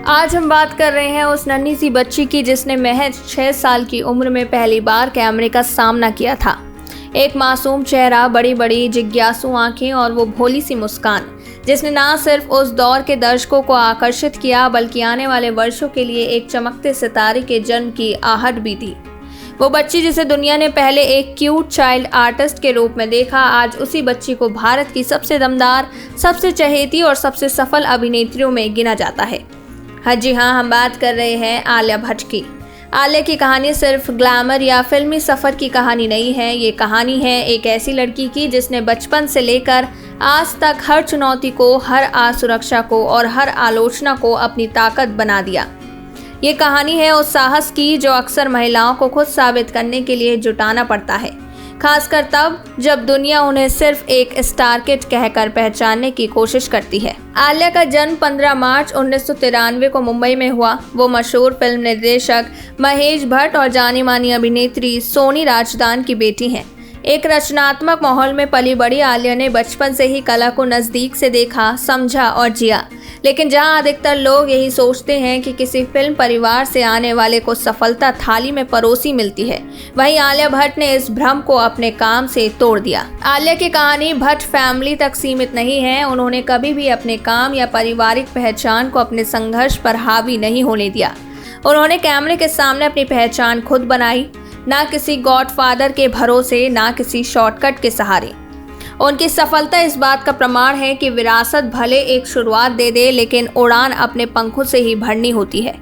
आज हम बात कर रहे हैं उस नन्ही सी बच्ची की जिसने महज 6 साल की उम्र में पहली बार कैमरे का सामना किया था। एक मासूम चेहरा, बड़ी बड़ी जिज्ञासु आंखें और वो भोली सी मुस्कान, जिसने ना सिर्फ उस दौर के दर्शकों को आकर्षित किया बल्कि आने वाले वर्षों के लिए एक चमकते सितारे के जन्म की आहट भी दी। वो बच्ची जिसे दुनिया ने पहले एक क्यूट चाइल्ड आर्टिस्ट के रूप में देखा, आज उसी बच्ची को भारत की सबसे दमदार, सबसे चहेती और सबसे सफल अभिनेत्रियों में गिना जाता है। हाँ जी हाँ, हम बात कर रहे हैं आलिया भट्ट की। आलिया की कहानी सिर्फ ग्लैमर या फिल्मी सफ़र की कहानी नहीं है। ये कहानी है एक ऐसी लड़की की जिसने बचपन से लेकर आज तक हर चुनौती को, हर असुरक्षा को और हर आलोचना को अपनी ताकत बना दिया। ये कहानी है उस साहस की जो अक्सर महिलाओं को खुद साबित करने के लिए जुटाना पड़ता है, खासकर तब जब दुनिया उन्हें सिर्फ एक स्टार किड कहकर पहचानने की कोशिश करती है। आलिया का जन्म 15 मार्च 1993 को मुंबई में हुआ। वो मशहूर फिल्म निर्देशक महेश भट्ट और जानी मानी अभिनेत्री सोनी राजदान की बेटी हैं। एक रचनात्मक माहौल में पली बड़ी आलिया ने बचपन से ही कला को नज़दीक से देखा, समझा और जिया। लेकिन जहां अधिकतर लोग यही सोचते हैं कि किसी फिल्म परिवार से आने वाले को सफलता थाली में परोसी मिलती है, वहीं आलिया भट्ट ने इस भ्रम को अपने काम से तोड़ दिया। आलिया की कहानी भट्ट फैमिली तक सीमित नहीं है। उन्होंने कभी भी अपने काम या पारिवारिक पहचान को अपने संघर्ष पर हावी नहीं होने दिया। उन्होंने कैमरे के सामने अपनी पहचान खुद बनाई, ना किसी गॉडफादर के भरोसे, ना किसी शॉर्टकट के सहारे। उनकी सफलता इस बात का प्रमाण है कि विरासत भले एक शुरुआत दे दे, लेकिन उड़ान अपने पंखों से ही भरनी होती है।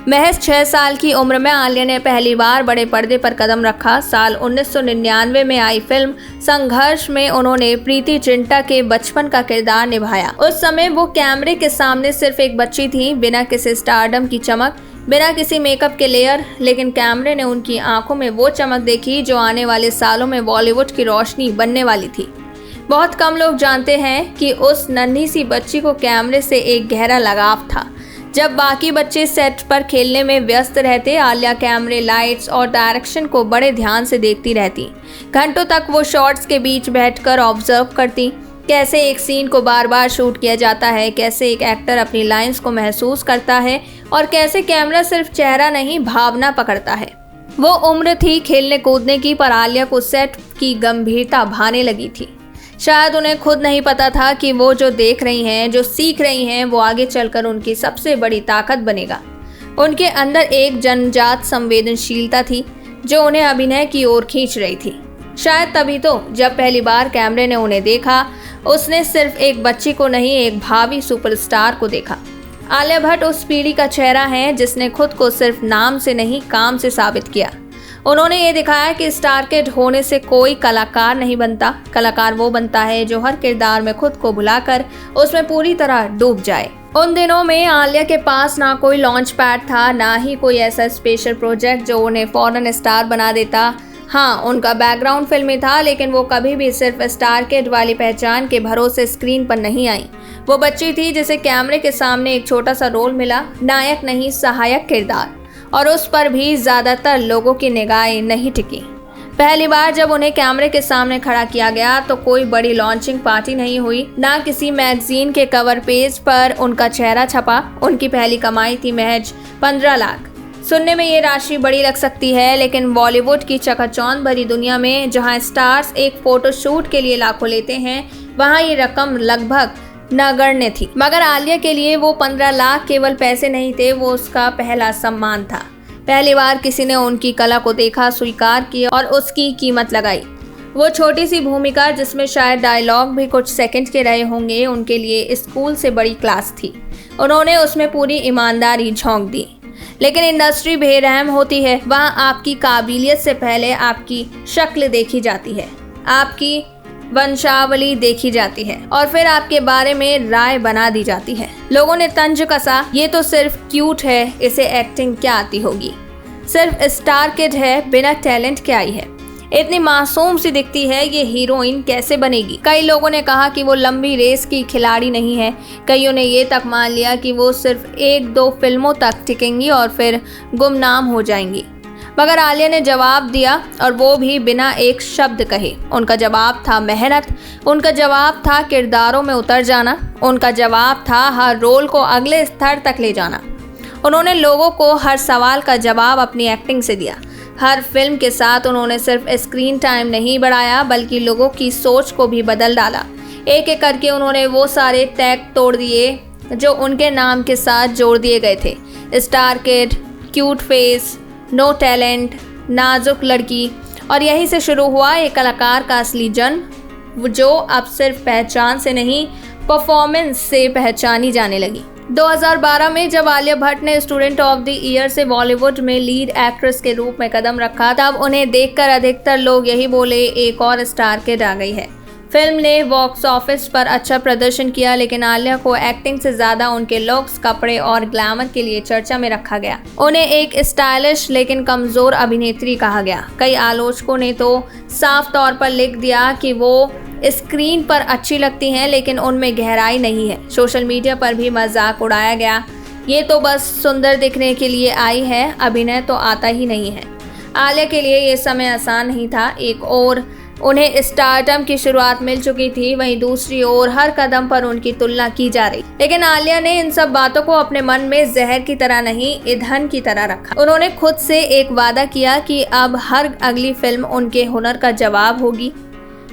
महज 6 साल की उम्र में आलिया ने पहली बार बड़े पर्दे पर कदम रखा। साल 1999 में आई फिल्म संघर्ष में उन्होंने प्रीति जिंटा के बचपन का किरदार निभाया। उस समय वो कैमरे के सामने सिर्फ एक बच्ची थी, बिना किसी स्टारडम की चमक, बिना किसी मेकअप के लेयर, लेकिन कैमरे ने उनकी आंखों में वो चमक देखी जो आने वाले सालों में बॉलीवुड की रोशनी बनने वाली थी। बहुत कम लोग जानते हैं कि उस नन्ही सी बच्ची को कैमरे से एक गहरा लगाव था। जब बाकी बच्चे सेट पर खेलने में व्यस्त रहते, आलिया कैमरे, लाइट्स और डायरेक्शन को बड़े ध्यान से देखती रहती। घंटों तक वो शॉट्स के बीच बैठकर ऑब्जर्व करती, कैसे एक सीन को बार बार शूट किया जाता है, कैसे एक एक्टर अपनी लाइंस को महसूस करता है और कैसे कैमरा सिर्फ चेहरा नहीं, भावना पकड़ता है। वो उम्र थी खेलने कूदने की, पर आलिया को सेट की गंभीरता भाने लगी थी। शायद उन्हें खुद नहीं पता था कि वो जो देख रही हैं, जो सीख रही हैं, वो आगे चलकर उनकी सबसे बड़ी ताकत बनेगा। उनके अंदर एक जन्मजात संवेदनशीलता थी जो उन्हें अभिनय की ओर खींच रही थी। शायद तभी तो जब पहली बार कैमरे ने उन्हें देखा, उसने सिर्फ एक बच्ची को नहीं, एक भावी सुपरस्टार को देखा। आलिया भट्ट उस पीढ़ी का चेहरा है जिसने खुद को सिर्फ नाम से नहीं, काम से साबित किया। उन्होंने ये दिखाया कि स्टार किड होने से कोई कलाकार नहीं बनता। कलाकार वो बनता है जो हर किरदार में खुद को भुलाकर उसमें पूरी तरह डूब जाए। उन दिनों में आलिया के पास ना कोई लॉन्च पैड था, ना ही कोई ऐसा स्पेशल प्रोजेक्ट जो उन्हें फौरन स्टार बना देता। हाँ, उनका बैकग्राउंड फिल्मी था, लेकिन वो कभी भी सिर्फ स्टार किड वाली पहचान के भरोसे स्क्रीन पर नहीं आई। वो बच्ची थी जिसे कैमरे के सामने एक छोटा सा रोल मिला, नायक नहीं, सहायक किरदार, और उस पर भी ज़्यादातर लोगों की निगाहें नहीं टिकी। पहली बार जब उन्हें कैमरे के सामने खड़ा किया गया तो कोई बड़ी लॉन्चिंग पार्टी नहीं हुई, ना किसी मैगजीन के कवर पेज पर उनका चेहरा छपा। उनकी पहली कमाई थी महज 15 लाख। सुनने में ये राशि बड़ी लग सकती है, लेकिन बॉलीवुड की चकाचौंध भरी दुनिया में जहां स्टार्स एक फोटोशूट के लिए लाखों लेते हैं, वहां ये रकम लगभग नगण्य थी। मगर आलिया के लिए वो 15 लाख केवल पैसे नहीं थे, वो उसका पहला सम्मान था। पहली बार किसी ने उनकी कला को देखा, स्वीकार किया और उसकी कीमत लगाई। वो छोटी सी भूमिका जिसमें शायद डायलॉग भी कुछ सेकंड के रहे होंगे, उनके लिए स्कूल से बड़ी क्लास थी। उन्होंने उसमें पूरी ईमानदारी झोंक दी। लेकिन इंडस्ट्री बेरहम होती है। वहाँ आपकी काबिलियत से पहले आपकी शक्ल देखी जाती है, आपकी वंशावली देखी जाती है और फिर आपके बारे में राय बना दी जाती है। लोगों ने तंज कसा, ये तो सिर्फ क्यूट है, इसे एक्टिंग क्या आती होगी, सिर्फ स्टार किड है, बिना टैलेंट के आई है, इतनी मासूम सी दिखती है, ये हीरोइन कैसे बनेगी। कई लोगों ने कहा कि वो लंबी रेस की खिलाड़ी नहीं है। कईयों ने ये तक मान लिया कि वो सिर्फ 1-2 फिल्मों तक टिकेंगी और फिर गुमनाम हो जाएंगी। मगर आलिया ने जवाब दिया, और वो भी बिना एक शब्द कहे। उनका जवाब था मेहनत, उनका जवाब था किरदारों में उतर जाना, उनका जवाब था हर रोल को अगले स्तर तक ले जाना। उन्होंने लोगों को हर सवाल का जवाब अपनी एक्टिंग से दिया। हर फिल्म के साथ उन्होंने सिर्फ स्क्रीन टाइम नहीं बढ़ाया बल्कि लोगों की सोच को भी बदल डाला। एक एक करके उन्होंने वो सारे टैग तोड़ दिए जो उनके नाम के साथ जोड़ दिए गए थे। Star kid, cute face, no talent, नाजुक लड़की, और यहीं से शुरू हुआ एक कलाकार का असली जन्म जो अब सिर्फ पहचान से नहीं परफॉर्मेंस से पहचानी जाने लगी। 2012 में जब आलिया भट्ट ने स्टूडेंट ऑफ द ईयर से बॉलीवुड में लीड एक्ट्रेस के रूप में कदम रखा, तब उन्हें देखकर अधिकतर लोग यही बोले, एक और स्टार किड आ गई है। फिल्म ने बॉक्स ऑफिस पर अच्छा प्रदर्शन किया, लेकिन आलिया को एक्टिंग से ज़्यादा उनके लुक्स, कपड़े और ग्लैमर के लिए चर्चा में रखा गया। उन्हें एक स्टाइलिश लेकिन कमज़ोर अभिनेत्री कहा गया। कई आलोचकों ने तो साफ तौर पर लिख दिया कि वो स्क्रीन पर अच्छी लगती हैं लेकिन उनमें गहराई नहीं है। सोशल मीडिया पर भी मजाक उड़ाया गया, ये तो बस सुंदर दिखने के लिए आई है, अभिनय तो आता ही नहीं है। आलिया के लिए ये समय आसान नहीं था। एक और उन्हें स्टारडम की शुरुआत मिल चुकी थी, वहीं दूसरी ओर हर कदम पर उनकी तुलना की जा रही। लेकिन आलिया ने इन सब बातों को अपने मन में जहर की तरह नहीं, ईंधन की तरह रखा। उन्होंने खुद से एक वादा किया कि अब हर अगली फिल्म उनके हुनर का जवाब होगी।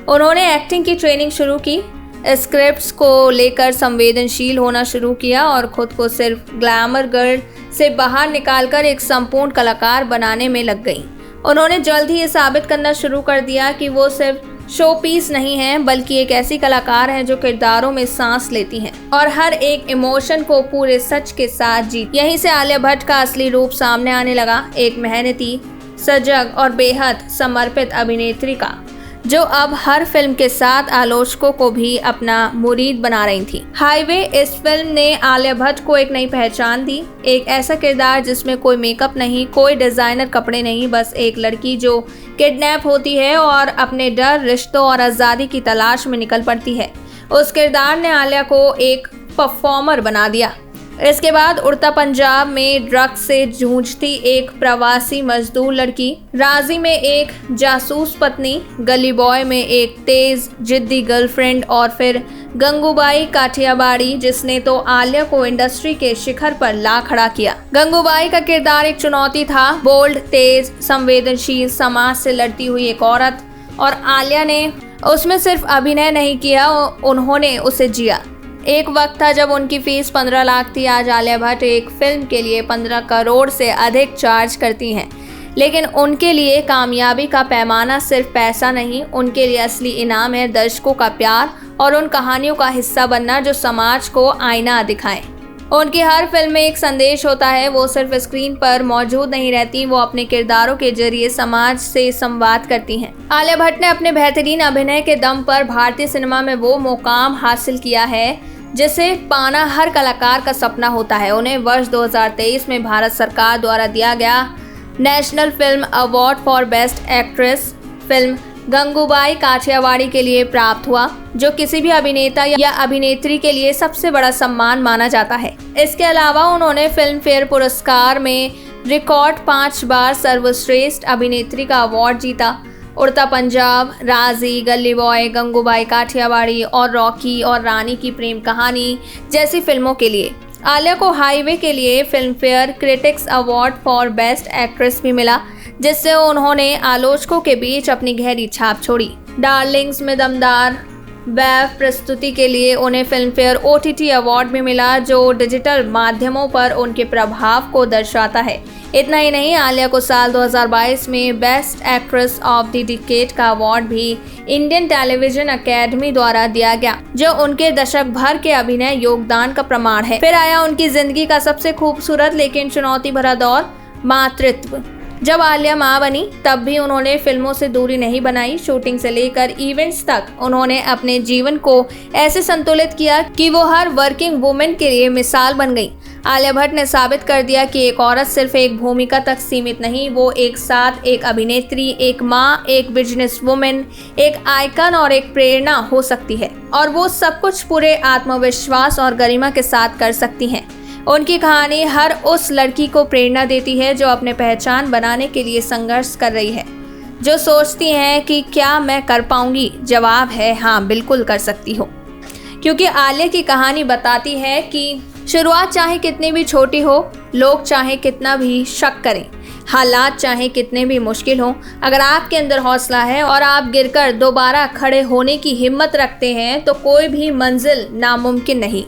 उन्होंने एक्टिंग की ट्रेनिंग शुरू की, स्क्रिप्ट्स को लेकर संवेदनशील होना शुरू किया और खुद को सिर्फ ग्लैमर गर्ल से बाहर निकालकर एक संपूर्ण कलाकार बनाने में लग गई। उन्होंने जल्द ही ये साबित करना शुरू कर दिया कि वो सिर्फ शो पीस नहीं हैं बल्कि एक ऐसी कलाकार हैं जो किरदारों में सांस लेती हैं और हर एक इमोशन को पूरे सच के साथ जीत। यहीं से आलिया भट्ट का असली रूप सामने आने लगा, एक मेहनती, सजग और बेहद समर्पित अभिनेत्री का, जो अब हर फिल्म के साथ आलोचकों को भी अपना मुरीद बना रही थी। हाईवे इस फिल्म ने आलिया भट्ट को एक नई पहचान दी, एक ऐसा किरदार जिसमें कोई मेकअप नहीं, कोई डिजाइनर कपड़े नहीं, बस एक लड़की जो किडनैप होती है और अपने डर, रिश्तों और आज़ादी की तलाश में निकल पड़ती है। उस किरदार ने आलिया को एक परफॉर्मर बना दिया। इसके बाद उड़ता पंजाब में ड्रग्स से जूझती एक प्रवासी मजदूर लड़की, राजी में एक जासूस पत्नी, गली बॉय में एक तेज जिद्दी गर्लफ्रेंड और फिर गंगूबाई काठियावाड़ी, जिसने तो आलिया को इंडस्ट्री के शिखर पर ला खड़ा किया। गंगूबाई का किरदार एक चुनौती था, बोल्ड, तेज, संवेदनशील, समाज से लड़ती हुई एक औरत, और आलिया ने उसमें सिर्फ अभिनय नहीं किया, उन्होंने उसे जिया। एक वक्त था जब उनकी फीस 15 लाख थी, आज आलिया भट्ट एक फिल्म के लिए 15 करोड़ से अधिक चार्ज करती हैं। लेकिन उनके लिए कामयाबी का पैमाना सिर्फ पैसा नहीं, उनके लिए असली इनाम है दर्शकों का प्यार और उन कहानियों का हिस्सा बनना जो समाज को आईना दिखाएं। उनकी हर फिल्म में एक संदेश होता है, वो सिर्फ स्क्रीन पर मौजूद नहीं रहती, वो अपने किरदारों के जरिए समाज से संवाद करती हैं। आलिया भट्ट ने अपने बेहतरीन अभिनय के दम पर भारतीय सिनेमा में वो मुकाम हासिल किया है जिसे पाना हर कलाकार का सपना होता है। उन्हें वर्ष 2023 में भारत सरकार द्वारा दिया गया national film award for best actress film Gangubai Kathiawadi के लिए प्राप्त हुआ, जो किसी भी अभिनेता या अभिनेत्री के लिए सबसे बड़ा सम्मान माना जाता है। इसके अलावा उन्होंने फिल्म फेयर पुरस्कार में रिकॉर्ड 5 बार सर्वश्रेष्ठ अभिनेत्री का अवार्ड जीता। उड़ता पंजाब, राजी, गली बॉय, गंगूबाई काठियावाड़ी और रॉकी और रानी की प्रेम कहानी जैसी फिल्मों के लिए आलिया को हाईवे के लिए film fair critics award for best actress भी मिला, जिससे उन्होंने आलोचकों के बीच अपनी गहरी छाप छोड़ी। डार्लिंग्स में दमदार वैव प्रस्तुति के लिए उन्हें फिल्म फेयर OTT अवार्ड भी मिला, जो डिजिटल माध्यमों पर उनके प्रभाव को दर्शाता है। इतना ही नहीं, आलिया को साल 2022 में best actress of the decade का अवार्ड भी इंडियन टेलीविजन अकेडमी द्वारा दिया गया, जो उनके दशक भर के अभिनय योगदान का प्रमाण है। फिर आया उनकी जिंदगी का सबसे खूबसूरत लेकिन चुनौती भरा दौर, मातृत्व। जब आलिया मां बनी तब भी उन्होंने फिल्मों से दूरी नहीं बनाई। शूटिंग से लेकर इवेंट्स तक उन्होंने अपने जीवन को ऐसे संतुलित किया कि वो हर वर्किंग वुमेन के लिए मिसाल बन गई। आलिया भट्ट ने साबित कर दिया कि एक औरत सिर्फ एक भूमिका तक सीमित नहीं, वो एक साथ एक अभिनेत्री, एक माँ, एक बिजनेस वुमेन, एक आइकन और एक प्रेरणा हो सकती है, और वो सब कुछ पूरे आत्मविश्वास और गरिमा के साथ कर सकती हैं। उनकी कहानी हर उस लड़की को प्रेरणा देती है जो अपने पहचान बनाने के लिए संघर्ष कर रही है, जो सोचती हैं कि क्या मैं कर पाऊंगी। जवाब है हाँ, बिल्कुल कर सकती हो, क्योंकि आलिया की कहानी बताती है कि शुरुआत चाहे कितनी भी छोटी हो, लोग चाहे कितना भी शक करें, हालात चाहे कितने भी मुश्किल हो, अगर आपके अंदर हौसला है और आप गिरकर दोबारा खड़े होने की हिम्मत रखते हैं तो कोई भी मंजिल नामुमकिन नहीं।